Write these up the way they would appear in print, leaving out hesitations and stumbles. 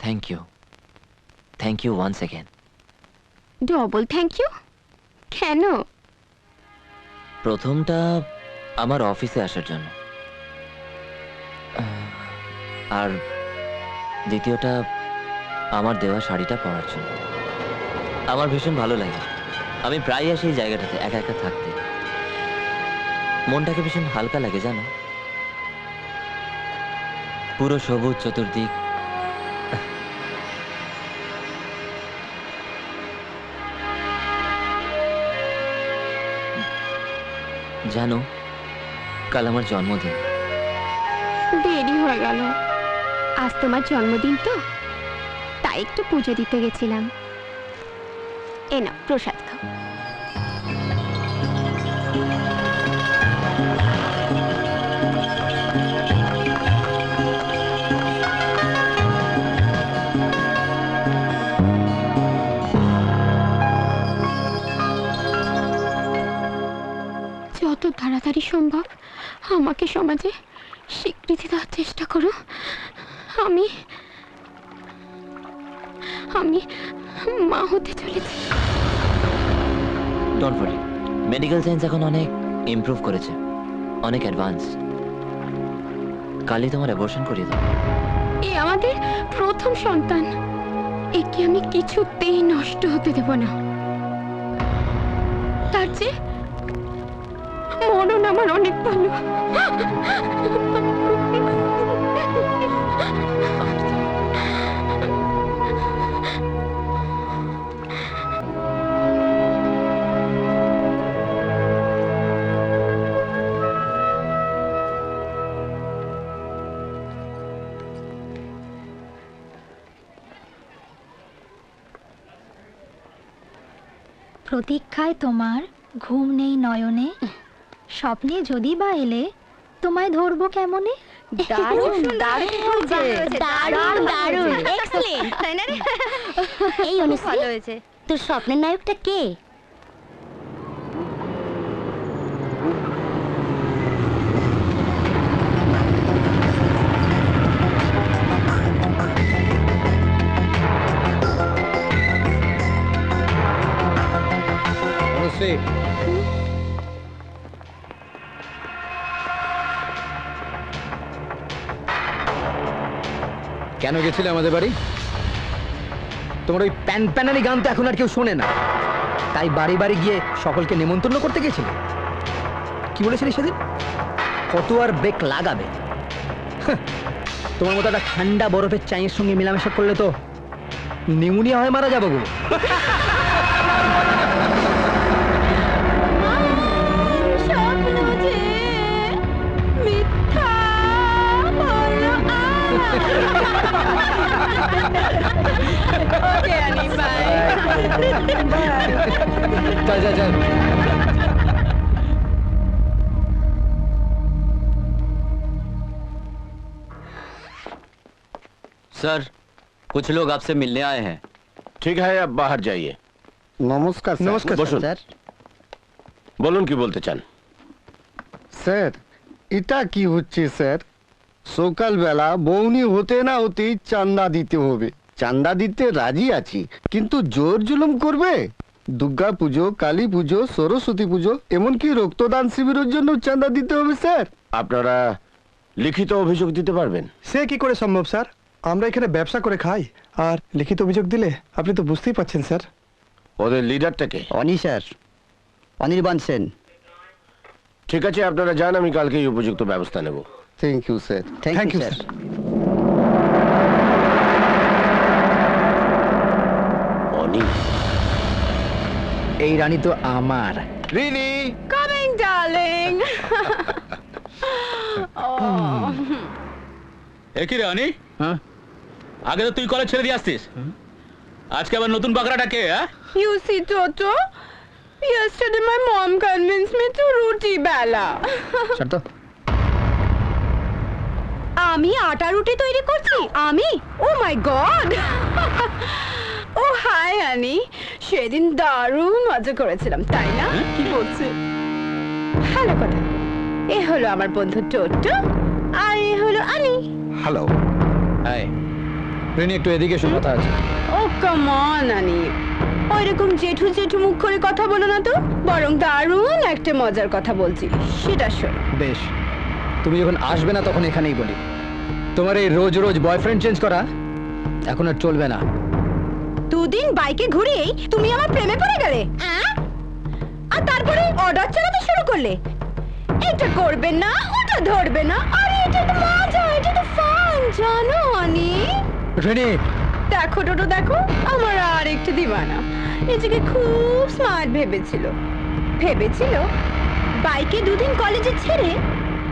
Thank you once again. Double thank you কেন? প্রথমটা আমার অফিসে আসার জন্য, আর দ্বিতীয়টা আমার দেওয়া শাড়িটা পরার জন্য। আমার ভীষণ ভালো লাগে, আমি প্রায় আসি এই জায়গাটাতে একা একা থাকতে, মনটাকে ভীষণ হালকা লাগে জানো। পুরো সবুজ চতুর্দিক, জানো কাল আমার জন্মদিন। দেরি হয়ে গেল, আজ তোমার জন্মদিন তো, তাই একটু পুজো দিতে গেছিলাম। এ না প্রসাদ খাও। যত তাড়াতাড়ি সম্ভব আমাকে সমাজে স্বীকৃতি দেওয়ার চেষ্টা করো। আমি আমি মা হতে চলেছি। ডোন্ট ওয়ারি, মেডিকেল সায়েন্স এখন অনেক ইমপ্রুভ করেছে, অনেক অ্যাডভান্স। কালই তোমার অ্যাবর্শন করিয়ে দাও। এ আমাদের প্রথম সন্তান, একে আমি কিছুতেই নষ্ট হতে দেব না। তার চেয়ে মরণ আমার অনেক ভালো। প্রতীক্ষায় তোমার ঘুম নেই নয়নে, স্বপ্নে যদি বা এলে তোমায় ধরবো কেমনে। দারুণ দারুণ হয়েছে, দারুণ দারুণ এক্সেলেন্ট, তাই না রে? এই অনুশ্রী, ভালো হয়েছে। তোর স্বপ্নের নায়কটা কে? অনুশ্রী, কেন গেছিলে আমাদের বাড়ি? তোমার ওই প্যান প্যানানি গান তো এখন আর কেউ শোনে না, তাই বাড়ি বাড়ি গিয়ে সকলকে নেমন্তন্ন করতে গেছিলে। কি বলেছিলি সেদিন? কত আর ব্রেক লাগাবে? হাহ, তোমার মতো একটা ঠান্ডা বরফের চায়ের সঙ্গে মেলামেশা করলে তো নিউমোনিয়া হয়ে মারা যাবো গো। चल चल चल। सर, कुछ लोग आपसे मिलने आए हैं। ठीक है, आप बाहर जाइए। নমস্কার স্যার। नमस्कार বসুন। স্যার। বলুন কি বলতে চান? স্যার এটা কি হচ্ছে স্যার? সকালবেলা বৌনি হতে না হতেই চান্দা দিতে হবে। চান্দা দিতে রাজি আছি, কিন্তু জোর জুলুম করবে? দুর্গা পুজো, কালী পুজো, সরস্বতী পুজো, এমনকি রক্তদান শিবিরের জন্য চান্দা দিতে হবে স্যার। আপনারা লিখিত অভিযোগ দিতে পারবেন? সে কি করে সম্ভব স্যার? আমরা এখানে ব্যবসা করে খাই, আর লিখিত অভিযোগ দিলে আপনি তো বুঝতেই পাচ্ছেন স্যার। ওদের লিডারটাকে? অনি স্যার, অনির্বাণ সেন। ঠিক আছে, আপনারা যান, আমি কালকেই উপযুক্ত ব্যবস্থা নেব। Thank you sir. Thank you sir. Oni, এই রানী তো আমার। Rini, coming darling. একই রে অনি, হ্যাঁ, আগে তো তুই কলেজ ছেড়ে দিয়ে আসতিস, আজকে আবার নতুন বাকরাটা কে? You see, Toto, yesterday my mom convinced me to roti bala. Sir তো আমি আটা রুটি তৈরি করছি, আমি? ও মাই গড। ও হাই আনি, সেদিন দারুণ মজা করেছিলাম তাই না? কি বলছে? ভালো কথা। এ হলো আমার বন্ধু টোটো, আর এ হলো আনি। হ্যালো। হাই। রেনি একটু এদিকে এসো, কথা আছে। ও কাম অন আনি, ওইরকম জেঠু জেঠু মুখ করে কথা বলো না তো, বরং দারুণ একটা মজার কথা বলছি, সেটা শোনো। বেশ, তুমি যখন আসবে না তখন এখানেই বলি। তোমার এই রোজ রোজ বয়ফ্রেন্ড চেঞ্জ করা এখন আর চলবে না। দুদিন বাইকে ঘুরেই তুমি আমার প্রেমে পড়ে গেলে, আর তারপরে অর্ডার চালাতে শুরু করলে। এটা করবে না, ওটা ধরবে না, আরে এটা তো মজা, এটা তো ফান, জানো আনি। রেনি, দেখো টোটো দেখো, আমার আর একটু দিওয়ানা নিজেকে খুব স্মার্ট ভেবেছিল বাইকে দুদিন কলেজে ছেড়ে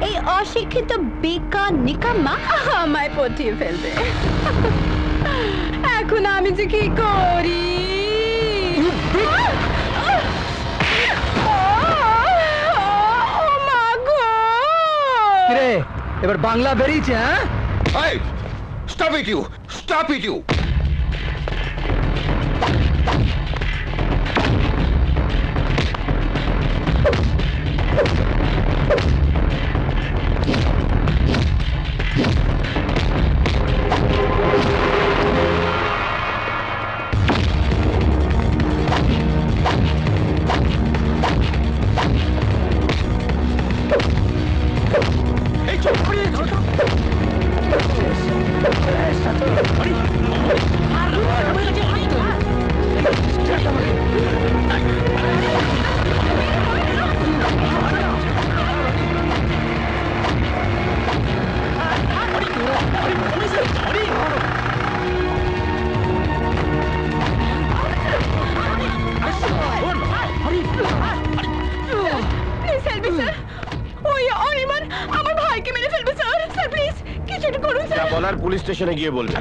এই অশিক্ষিত বেকার নিকাম্মা আমায় পটিয়ে ফেলবে। এখন আমি যে কি করি? ও মা গো! কিরে এবার বাংলা বেরিয়েছে? হ্যাঁ, stop it you, stop it you. Please help me sir, ওই অনির্বাণ আমার ভাইকে মেরে ফেলবে স্যার, স্যার প্লিজ কিছু একটা করুন যা স্যার। বলার পুলিশ স্টেশনে গিয়ে বলবে।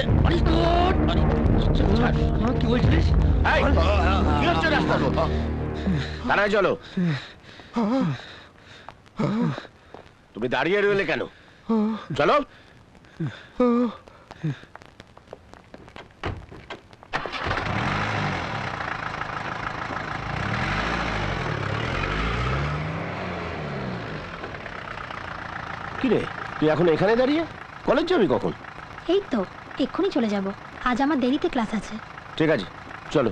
কি বলছিস? এই, কি হচ্ছে রাস্তার মধ্যে? থানায় চলো। তুমি দাঁড়িয়ে রইলে কেন? চলো। কি রে, তুই এখন এখানে দাঁড়িয়ে? কলেজ যাবি কখন? এই তো এক্ষুনি চলে যাব, আজ আমার দেরিতে ক্লাস আছে। ঠিক আছে, চলো।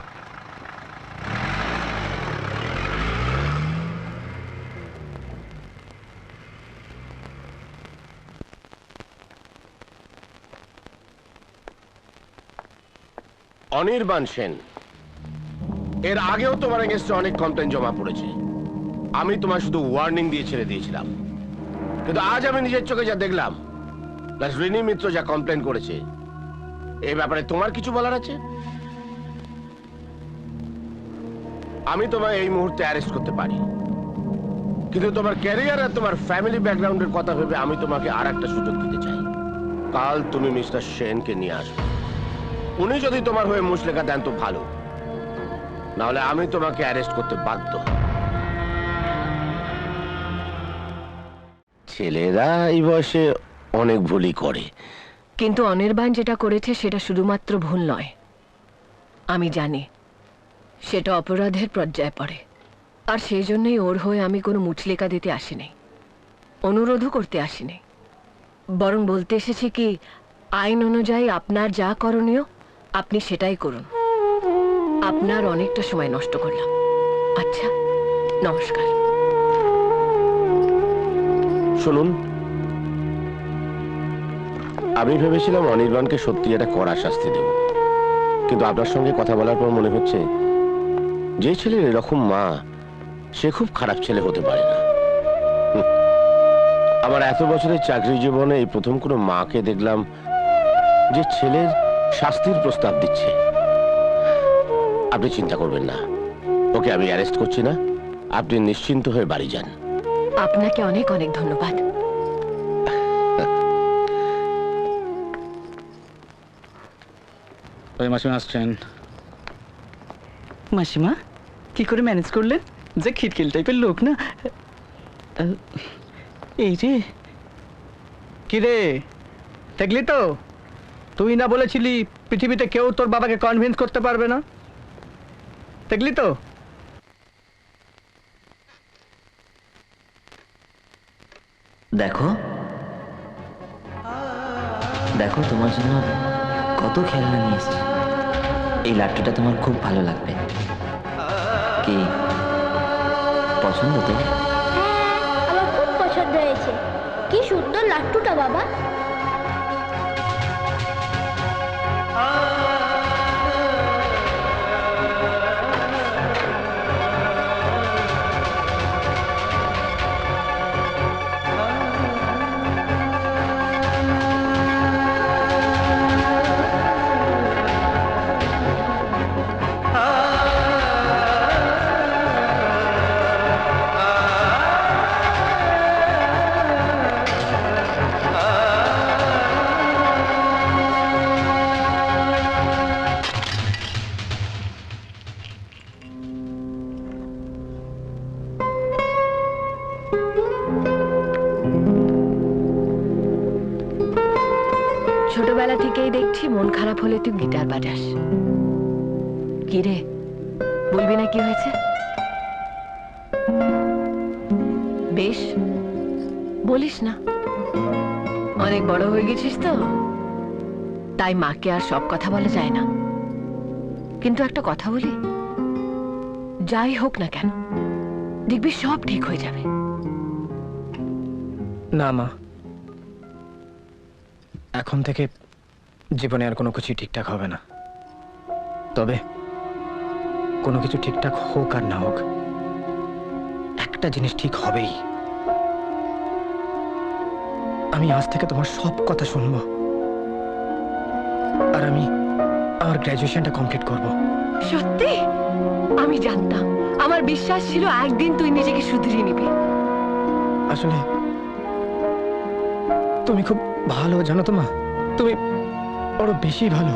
অনির্বাণ সেন, এর আগেও তোমার এগেইনস্টে অনেক কমপ্লেন জমা পড়েছে। আমি তোমার শুধু ওয়ার্নিং দিয়ে ছেড়ে দিয়েছিলাম, কিন্তু আজ আমি নিজের চোখে যা দেখলাম, প্লাস রিনি মিত্র যা কমপ্লেন করেছে, এই ব্যাপারে তোমার কিছু বলার আছে? আমি তোমায় এই মুহূর্তে অ্যারেস্ট করতে পারি, কিন্তু তোমার ক্যারিয়ার আর তোমার ফ্যামিলি ব্যাকগ্রাউন্ডের কথা ভেবে আমি তোমাকে আর একটা সুযোগ দিতে চাই। কাল তুমি মিস্টার সেনকে নিয়ে আসবে। উনি যদি তোমার হয়ে মুচলেখা দেন তো ভালো, নাহলে আমি তোমাকে অ্যারেস্ট করতে বাধ্য। ছেলেরা এই বয়সে অনেক ভুলই করে, কিন্তু অনির্বাণ যেটা করেছে সেটা শুধুমাত্র ভুল নয়, আমি জানি সেটা অপরাধের পর্যায়ে পড়ে। আর সেই জন্যই ওর হয়ে আমি কোনো মুচলেকা দিতে আসিনি, অনুরোধও করতে আসিনি, বরং বলতে এসেছি কি আইন অনুযায়ী আপনার যা করণীয় আপনি সেটাই করুন। আপনার অনেকটা সময় নষ্ট করলাম। আচ্ছা, নমস্কার। শুনুন, আমি ভেবেছিলাম অনির্বাণকে সত্যি একটা কড়া শাস্তি দেব, কিন্তু আপনার সঙ্গে কথা বলার পর মনে হচ্ছে যে ছেলের এরকম মা, সে খুব খারাপ ছেলে হতে পারে না। আমার এত বছরের চাকরি জীবনে এই প্রথম কোনো মাকে দেখলাম যে ছেলের শাস্তির প্রস্তাব দিচ্ছে। আপনি চিন্তা করবেন না, ওকে আমি অ্যারেস্ট করছি না, আপনি নিশ্চিন্ত হয়ে বাড়ি যান। আপনাকে অনেক অনেক ধন্যবাদ। ওই মাসিমা আসছেন। মাসিমা কি করে ম্যানেজ করলেন? যে খিটখিল টাইপের লোক না। এই রে, কি রে, দেখলি তো? তুই না বলেছিলি পৃথিবীতে কেউ তোর বাবাকে কনভিন্স করতে পারবে না? দেখলি তো? দেখো দেখো, তোমার জন্য কত খেলনা নিয়ে এসেছি। এই লাট্টুটা তোমার খুব ভালো লাগবে। কি পছন্দ তো? হ্যাঁ, আমার খুব পছন্দ হয়েছে। কি সুন্দর লাট্টুটা বাবা। ছোটবেলা থেকেই দেখছি মন খারাপ হলে তুই গিটার বাজাস। কি রে, বলবি না কি হয়েছে? বেশ, বলিস না। অনেক বড় হয়ে গেছিস তো, তাই মাকে আর সব কথা বলা যায় না। কিন্তু একটা কথা বলি, যাই হোক না কেন দেখবি সব ঠিক হয়ে যাবে। না মা, এখন থেকে জীবনে আর কোনো কিছু ঠিকঠাক হবে না। তবে কোনো কিছু ঠিকঠাক হোক আর না হোক, একটা জিনিস ঠিক হবেই। আমি আজ থেকে তোমার সব কথা শুনবো, আর আমি আমার গ্র্যাজুয়েশনটা কমপ্লিট করব। সত্যি? আমি জানতাম, আমার বিশ্বাস ছিল একদিন তুই নিজেকে শুধরিয়ে নিবি। আসলে তুমি খুব ভালো জানো তো মা, তুমি বড় বেশি ভালো।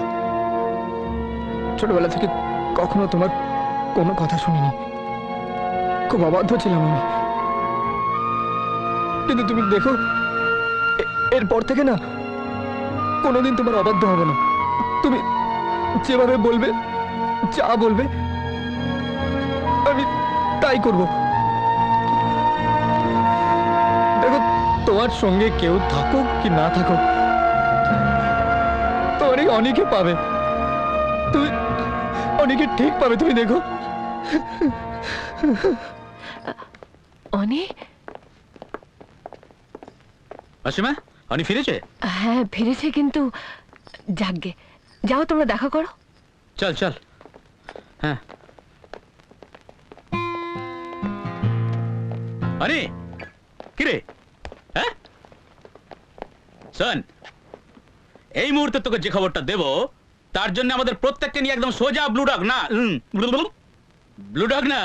ছোটবেলা থেকে কখনো তোমার কোনো কথা শুনিনি, খুব অবাধ্য ছিলাম আমি। কিন্তু তুমি দেখো, এরপর থেকে না কোনোদিন তোমার অবাধ্য হবে না। তুমি যেভাবে বলবে, যা বলবে, আমি তাই করব। দেখো, তোমার সঙ্গে কেউ থাকুক কি না থাকুক, তোমার এই অনেকে পাবে, তুমি অনেকে ঠিক পাবে, তুমি দেখো। অনেক? অসীমা, অনি ফিরেছে? হ্যাঁ ফিরেছে, কিন্তু যাকগে, যাও তোমরা দেখা করো। চল চল। হ্যাঁ অনি, কিরে? হ্যাঁ শোন, এই মুহূর্তে তোকে যে খবরটা দেব, তার জন্য আমাদের প্রত্যেককে নিয়ে একদম সোজা ব্লু ডগ না, ব্লু ডগ না,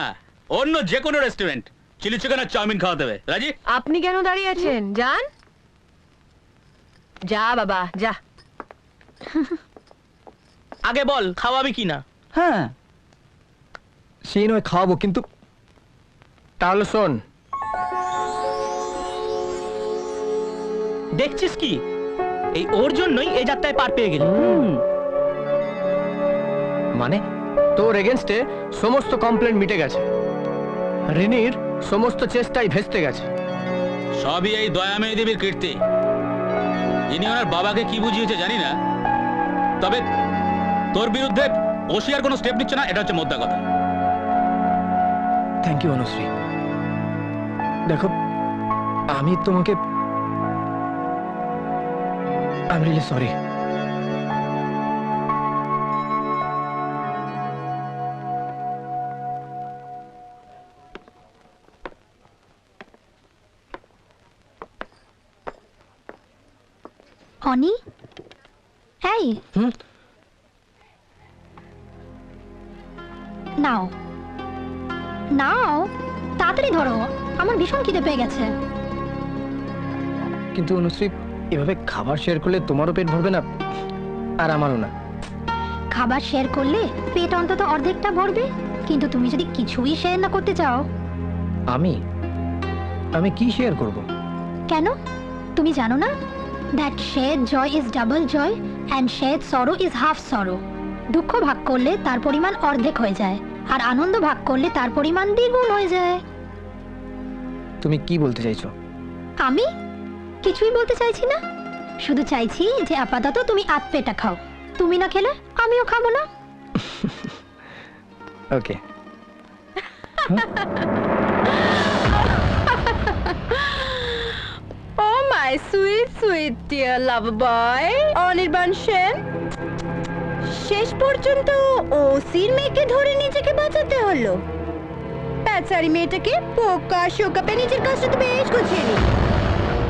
অন্য যে কোনো রেস্টুরেন্ট চিলি চিকেন আর চাউমিন খাওয়া দেবে। রাজি? আপনি কেন দাঁড়িয়ে আছেন? যান, যা বাবা যা। আগে বল খাওয়াবি কি না? হ্যাঁ, সেই নয় খাওয়াবো, কিন্তু তাহলে শোন, দেখছিস কি, এই ওর জন্যই এই যাত্রায় পার পেয়ে গেলি। মানে তোর এগেনস্টে সমস্ত কমপ্লেন মিটে গেছে, রিনির সমস্ত চেষ্টাই ভেস্তে গেছে। সবই এই দয়াময়ী দেবীর কীর্তি। ইনি ওনার বাবাকে কি বুঝিয়েছে জানি না, তবে তোর বিরুদ্ধে ওসি আর কোনো স্টেপ নিচ্ছে না, এটা হচ্ছে মোদ্দা কথা। Thank you Anushree. দেখো, আমি তোমাকে, I am really sorry. Ani, এই নাও নাও, তাড়াতাড়ি ধরো, আমার ভীষণ খিদে পেয়ে গেছে। কিন্তু অনুশ্রী, এভাবে খাবার শেয়ার করলে তোমারও পেট ভরবে না আর আমারও না। খাবার শেয়ার করলে পেট অন্তত অর্ধেকটা ভরবে, কিন্তু তুমি যদি কিছুই শেয়ার না করতে চাও। আমি কি শেয়ার করব? কেন তুমি জানো না? That shared joy is double joy and shared sorrow is half sorrow. দুঃখ ভাগ করলে তার পরিমাণ অর্ধেক হয়ে যায়, আর আনন্দ ভাগ করলে তার পরিমাণ দ্বিগুণ হয়ে যায়। তুমি কি বলতে চাইছো? আমি কিছুই বলতে চাইছি না, শুধু চাইছি যে আপাতত তুমি আধ পেটা খাও, তুমি না খেলে আমিও খাবো না। Okay. Oh my sweet sweet dear love boy Anirban Sen, শেষ পর্যন্ত ওসির মেয়েকে ধরে নিজেকে বাঁচাতে হলো। বেচারি মেয়েটাকে পোকা শোকাপে নিজের কাজটা তো বেশ গুছিয়ে নি।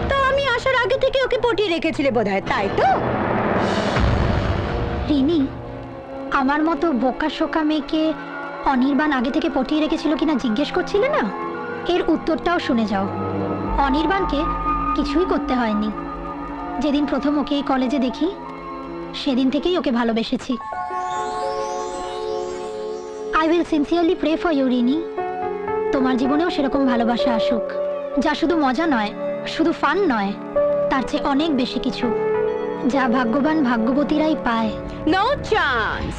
তা আমি আসার আগে থেকে ওকে পটিয়ে রেখেছিলে বোধহয়, তাই তো? রিনি, আমার মতো বোকা শোকা মেয়েকে অনির্বাণ আগে থেকে পটিয়ে রেখেছিল কিনা জিজ্ঞেস করছিলে না? এর উত্তরটাও শুনে যাও। অনির্বাণকে কিছুই করতে হয়নি। যেদিন প্রথম ওকে এই কলেজে দেখি সেদিন থেকেই ওকে ভালোবেসেছি। I will sincerely pray for you Rini, তোমার জীবনেও সেরকম ভালোবাসা আসুক, যা শুধু মজা নয়, শুধু ফান নয়, তার চেয়ে অনেক বেশি কিছু, যা ভাগ্যবান ভাগ্যবতীরাই পায়। No chance.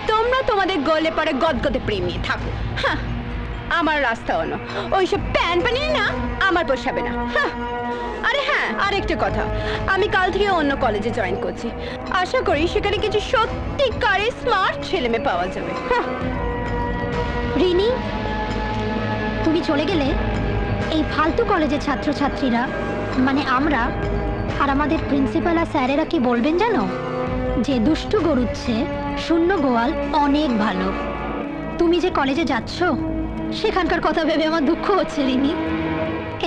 তোমরা তোমাদের গলে পড়ে গদগদে প্রেম নিয়ে থাকো। হ্যাঁ, আমার রাস্তা অন্য। ওইসব প্যান পানিয়ে না আমার পোষাবে না। হ্যাঁ, আরে হ্যাঁ, আরেকটা কথা, আমি কাল থেকে অন্য কলেজে জয়েন করছি। আশা করি সেখানে কিছু সত্যিকারের স্মার্ট ছেলেমেয়ে পাওয়া যাবে। হ্যাঁ। রিনি, তুমি চলে গেলে এই ফালতু কলেজের ছাত্রছাত্রীরা, মানে আমরা আর আমাদের প্রিন্সিপাল আর স্যারেরা কি বলবেন জানো? যে দুষ্টু গরুর চেয়ে শূন্য গোয়াল অনেক ভালো। তুমি যে কলেজে যাচ্ছ সেখানকার কথা ভেবে আমার দুঃখ হচ্ছে Rini.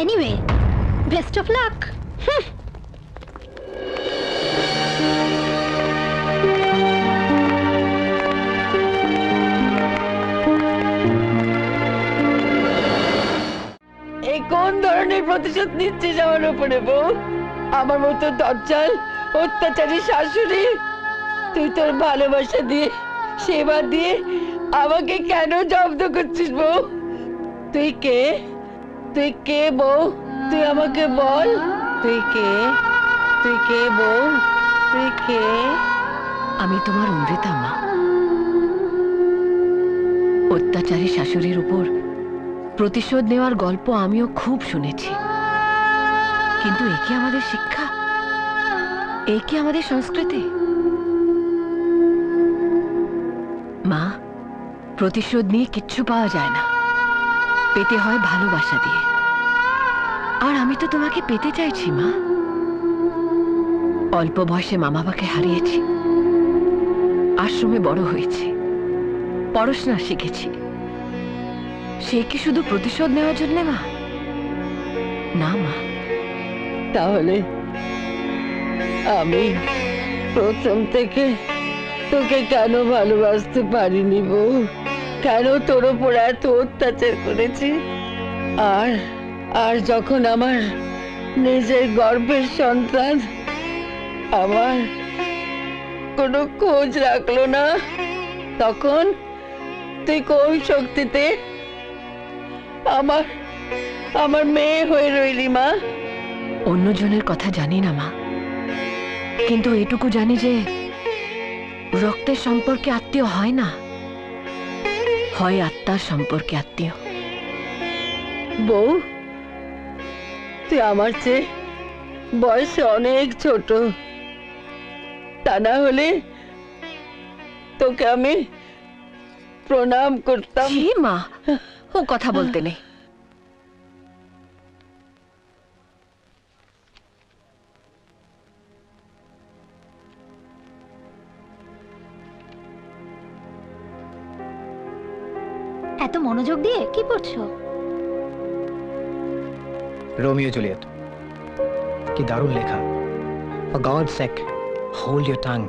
Anyway, best of luck. এই কোন ধরনের প্রতিশোধ নিচ্ছিস আমার উপরে বউ? আমার মতো দজ্জাল অত্যাচারী শাশুড়ি, তুই তোর ভালোবাসা দিয়ে সেবা দিয়ে আমাকে কেন জব্দ করছিস বউ? তুই কে? তুই কে বউ? তুই আমাকে বল, তুই কে? তুই কে বউ? তুই কে? আমি তোমার অমৃতা মা। অত্যাচারী শাশুড়ির উপর প্রতিশোধ নেওয়ার গল্প আমিও খুব শুনেছি, কিন্তু এ কি আমাদের শিক্ষা? এ কি আমাদের সংস্কৃতি? মা, প্রতিশোধ নিয়ে কিচ্ছু পাওয়া যায় না, পেতে হয় ভালোবাসা দিয়ে। আর আমি তো তোমাকে পেতে চাইছি মা। অল্প বয়সে মা বাবাকে হারিয়েছি, আশ্রমে বড় হয়েছি, পড়াশোনা শিখেছি। সে কি শুধু প্রতিশোধ নেওয়ার জন্য মা? না মা। তাহলে আমি প্রথম থেকে তোকে কেন ভালোবাসতে পারিনি বউ? কেন তোর উপর এত অত্যাচার করেছি? আর আর যখন আমার নিজের গর্ভের সন্তান আমার কোনো খোঁজ রাখলো না, তখন তুই কোন শক্তিতে আমার মেয়ে হয়ে রইলি মা? অন্যজনের কথা জানি না মা, কিন্তু এটুকু জানি যে রক্তের সম্পর্কে আত্মীয় হয় না, হয় আত্মার সম্পর্কে আত্মীয়। বউ, তুই আমার চেয়ে বয়সে অনেক ছোট, তা না হলে তোকে আমি প্রণাম করতাম। মা, ও কথা বলতে নেই। এত মনোযোগ দিয়ে কি পড়ছো? Romeo Juliet. কি দারুণ লেখা। For God's sake, hold your tongue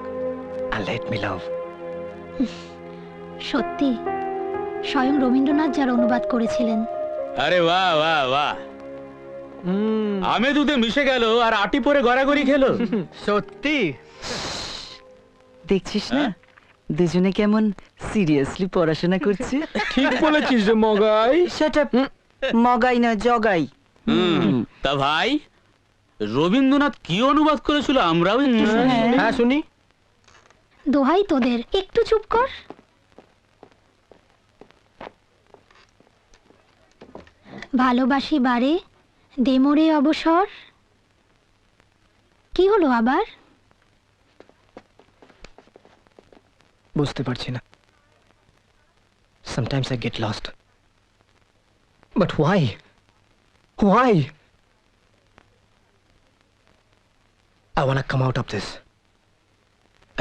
and let me love. সত্যি, স্বয়ং রবীন্দ্রনাথ যার অনুবাদ করেছিলেন। আরে বাহ বাহ বাহ, আমে দুধে মিশে গেল আর আটি পরে গড়াগড়ি খেলো। সত্যি দেখছিস না দুজনে কেমন সিরিয়াসলি পড়াশোনা করছে? ঠিক বলেছিস রে মগাই। Shut up. মগাই না জগাই। তা ভাই, রবীন্দ্রনাথ কি অনুবাদ করেছিল আমরাও একটু শুনি। হ্যাঁ শুনি। দোহাই তোদের, একটু চুপ কর। ভালোবাসি বারে দেমরে অবসর। কি হলো আবার? বুঝতে পারছি না। Sometimes I get lost. But why? Why? I want to come out of this.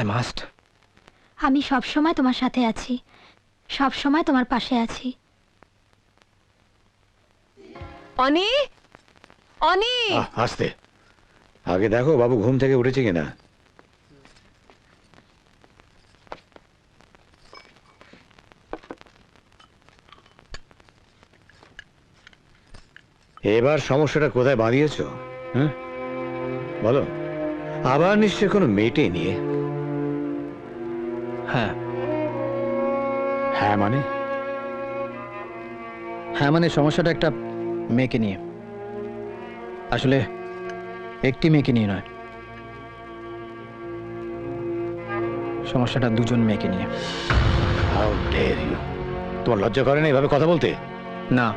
I must. আমি সব সময় তোমার সাথে আছি, সব সময় তোমার পাশে আছি। অনি, অনি, আস্তে, আগে দেখো বাবু ঘুম থেকে উঠেছে কিনা। এবার সমস্যাটা কোথায় বাঁধিয়েছ? হ্যাঁ বলো। আবার নিশ্চয় কোনো মেয়েটে নিয়ে? হ্যাঁ, হ্যাঁ মানে? হ্যাঁ মানে সমস্যাটা একটা মেয়েকে নিয়ে। আসলে একটি মেয়েকে নিয়ে নয়, সমস্যাটা দুজন মেয়েকে নিয়ে। How dare you! তোমার লজ্জা করে না এভাবে কথা বলতে? না,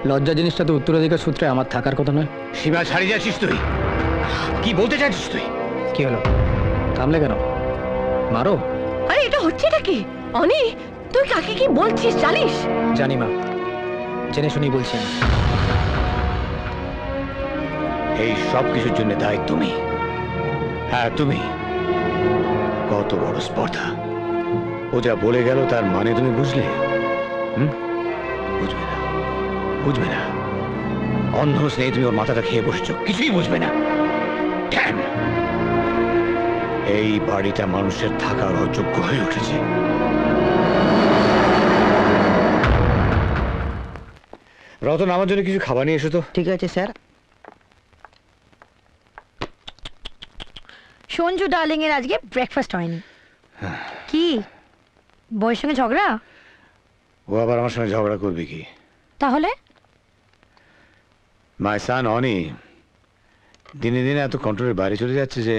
লজ্জা জিনিসটা তো উত্তরাধিকার সূত্রে আমার থাকার কথা নয়। সীমা ছাড়িয়ে যাচ্ছিস তুই। কি বলতে চাইছিস তুই? কি হলো, থামলে কেন? মারো। আরে এটা হচ্ছেটা কি? অনি, তুই কাকে কি বলছিস জানিস? জানি মা, জেনে শুনি বলছি আমি। এই সব কিছুর জন্য দায়ী তুমি। হ্যাঁ তুমি। কত বড় স্পর্ধা। ও যা বলে গেল তার মানে তুমি বুঝলে? বুঝবে না, বুঝবে না। অন্ধ স্নেহে তুমি ওর মাথাটা খেয়ে বসছো, কিছুই বুঝবে না। কেন? এই বাড়িটা মানুষের থাকার অযোগ্য হয়ে উঠেছে। রতন, আমার জন্য কিছু খাবার নিয়ে এসো তো। ঠিক আছে স্যার। সঞ্জু ডার্লিং এর আজকে ব্রেকফাস্ট হয়নি। কি বউয়ের সঙ্গে ঝগড়া? ও আবার আমার সঙ্গে ঝগড়া করবে কি? তাহলে মাই সান অনি দিনে দিনে এত কন্ট্রোলের বাইরে চলে যাচ্ছে যে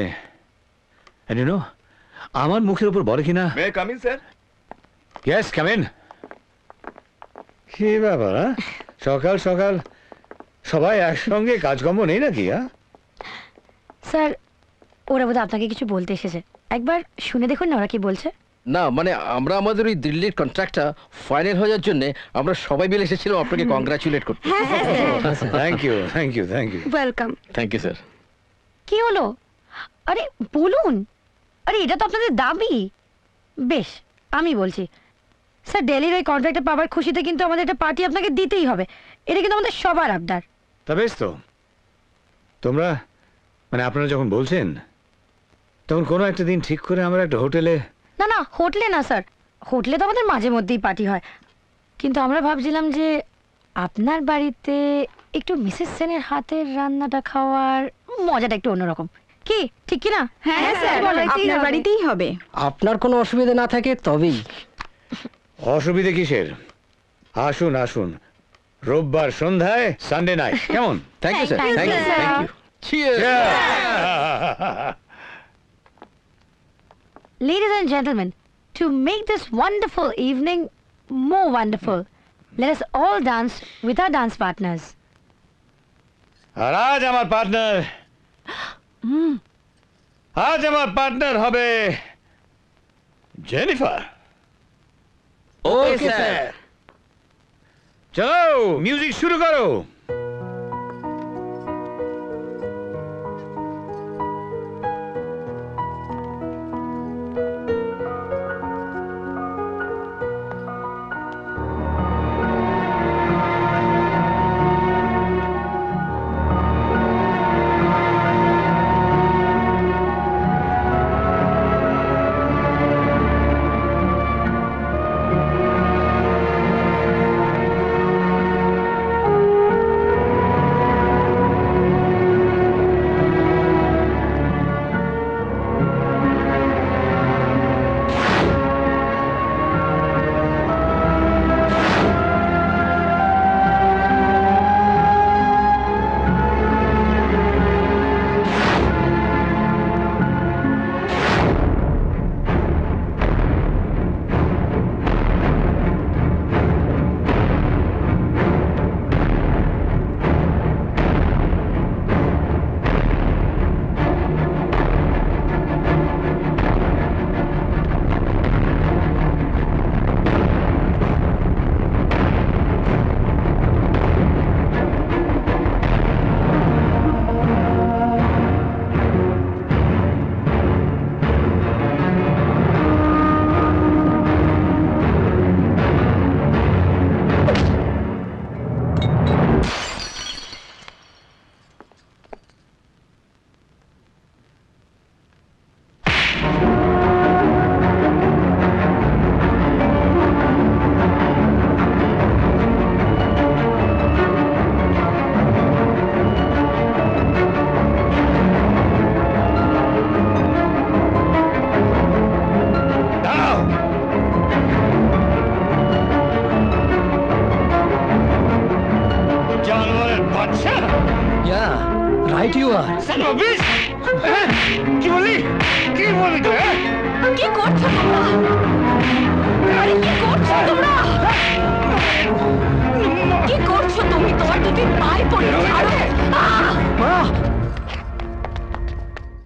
আমার মুখের উপর বলে কিনা। May come in sir? Yes come in. কি ব্যাপার? সকাল সকাল সবাই একসঙ্গে কাজকর্ম নেই নাকি? স্যার, ওরা বোধহয় আপনাকে কিছু বলতে এসেছে। একবার শুনে দেখুন না ওরা কি বলছে। না মানে আমরা আমাদের ওই দিল্লির কন্ট্রাক্টটা ফাইনাল হয়ে যাওয়ার জন্য আমরা সবাই মিলে এসেছিলাম আপনাকে কংগ্রাচুলেট করতে। Thank you, thank you, thank you. Welcome. Thank you sir. কি হলো? আরে বলুন। আরে এটা তো আপনাদের দাবি। বেশ, আমি বলছি স্যার, দিল্লির ওই কন্ট্রাক্টটা পাওয়ার খুশিতে কিন্তু আমাদের একটা পার্টি আপনাকে দিতেই হবে। এটা কিন্তু আমাদের সবার আবদার। তা বেশ তো, তোমরা মানে আপনারা যখন বলছেন তখন কোনো একটা দিন ঠিক করে আমরা একটা হোটেলে। না না, হোটেলে না স্যার, হোটেলে তো আমাদের মাঝে মধ্যেই পার্টি হয়। কিন্তু আমরা ভাবছিলাম যে আপনার বাড়িতে একটু মিসেস সেনের হাতের রান্নাটা খাওয়ার মজাটা একটু অন্যরকম। কি ঠিক কি না? হ্যাঁ স্যার, আপনার বাড়িতেই হবে। আপনার কোনো অসুবিধা না থাকে তবেই। অসুবিধে কিসের? আসুন আসুন, রোববার সন্ধ্যায়, সানডে নাইট। কেমন? Thank you sir. Thank you, thank sir. You. Cheers. Ladies and gentlemen, to make this wonderful evening more wonderful, let us all dance with our dance partners. আর আজ আমার পার্টনার, আজ আমার পার্টনার হবে Jennifer. Okay sir. চলো music শুরু করো। What you are. কি বললি? কি বললি তুই? কি করছো তোমরা? আরে কি করছো তোমরা? কি করছো তুমি? তোমার দুটি পায়ে পড়ে ছাড়ো।